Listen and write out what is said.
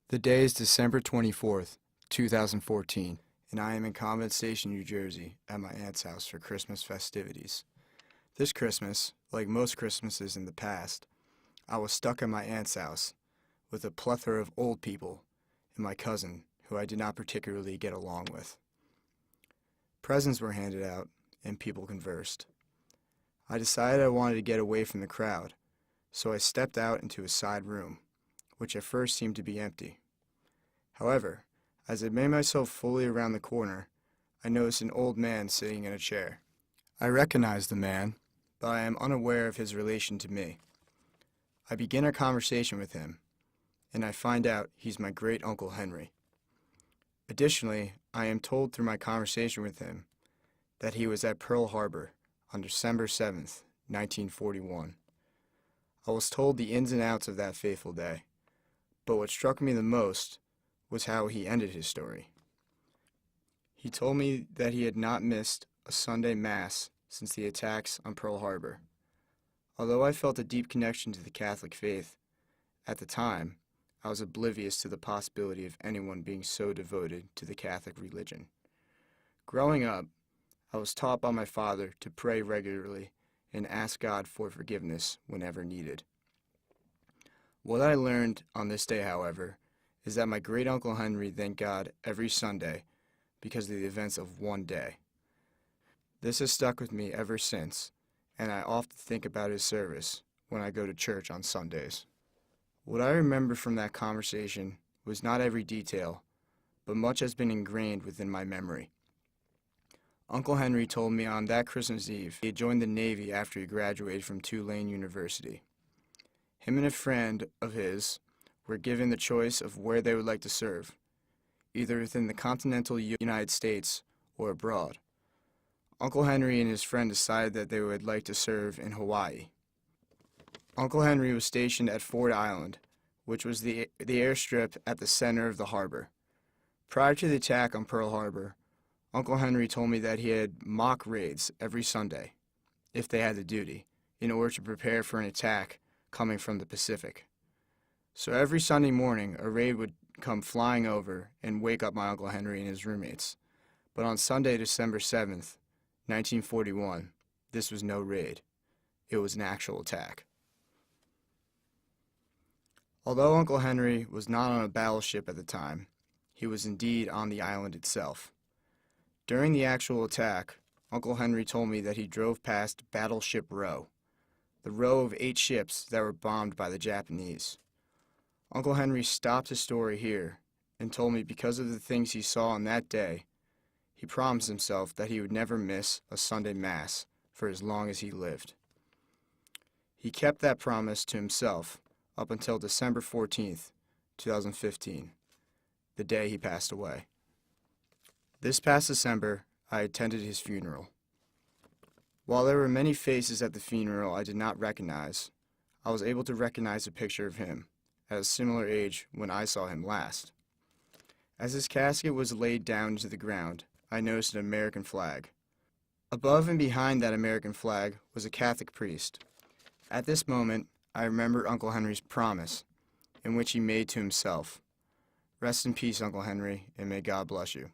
The day is December 24th, 2014, and I am in Convent Station, New Jersey, at my aunt's house for Christmas festivities. This Christmas, like most Christmases in the past, I was stuck at my aunt's house with a plethora of old people and my cousin, who I did not particularly get along with. Presents were handed out, and people conversed. I decided I wanted to get away from the crowd, so I stepped out into a side room, which at first seemed to be empty. However, as I made myself fully around the corner, I noticed an old man sitting in a chair. I recognized the man, but I am unaware of his relation to me. I begin a conversation with him, and I find out he's my great-uncle Henry. Additionally, I am told through my conversation with him that he was at Pearl Harbor on December 7th, 1941. I was told the ins and outs of that fateful day, but what struck me the most was how he ended his story. He told me that he had not missed a Sunday Mass since the attacks on Pearl Harbor. Although I felt a deep connection to the Catholic faith, at the time, I was oblivious to the possibility of anyone being so devoted to the Catholic religion. Growing up, I was taught by my father to pray regularly and ask God for forgiveness whenever needed. What I learned on this day, however, is that my great-uncle Henry thanked God every Sunday because of the events of one day. This has stuck with me ever since, and I often think about his service when I go to church on Sundays. What I remember from that conversation was not every detail, but much has been ingrained within my memory. Uncle Henry told me on that Christmas Eve he had joined the Navy after he graduated from Tulane University. Him and a friend of his were given the choice of where they would like to serve, either within the continental United States or abroad. Uncle Henry and his friend decided that they would like to serve in Hawaii. Uncle Henry was stationed at Ford Island, which was the airstrip at the center of the harbor. Prior to the attack on Pearl Harbor, Uncle Henry told me that he had mock raids every Sunday, if they had the duty, in order to prepare for an attack coming from the Pacific. So every Sunday morning, a raid would come flying over and wake up my Uncle Henry and his roommates. But on Sunday, December 7th, 1941, this was no raid. It was an actual attack. Although Uncle Henry was not on a battleship at the time, he was indeed on the island itself. During the actual attack, Uncle Henry told me that he drove past Battleship Row, the row of 8 ships that were bombed by the Japanese. Uncle Henry stopped his story here and told me because of the things he saw on that day, he promised himself that he would never miss a Sunday Mass for as long as he lived. He kept that promise to himself up until December 14th, 2015, the day he passed away. This past December, I attended his funeral. While there were many faces at the funeral I did not recognize, I was able to recognize a picture of him at a similar age when I saw him last. As his casket was laid down into the ground, I noticed an American flag. Above and behind that American flag was a Catholic priest. At this moment, I remember Uncle Henry's promise, in which he made to himself. Rest in peace, Uncle Henry, and may God bless you.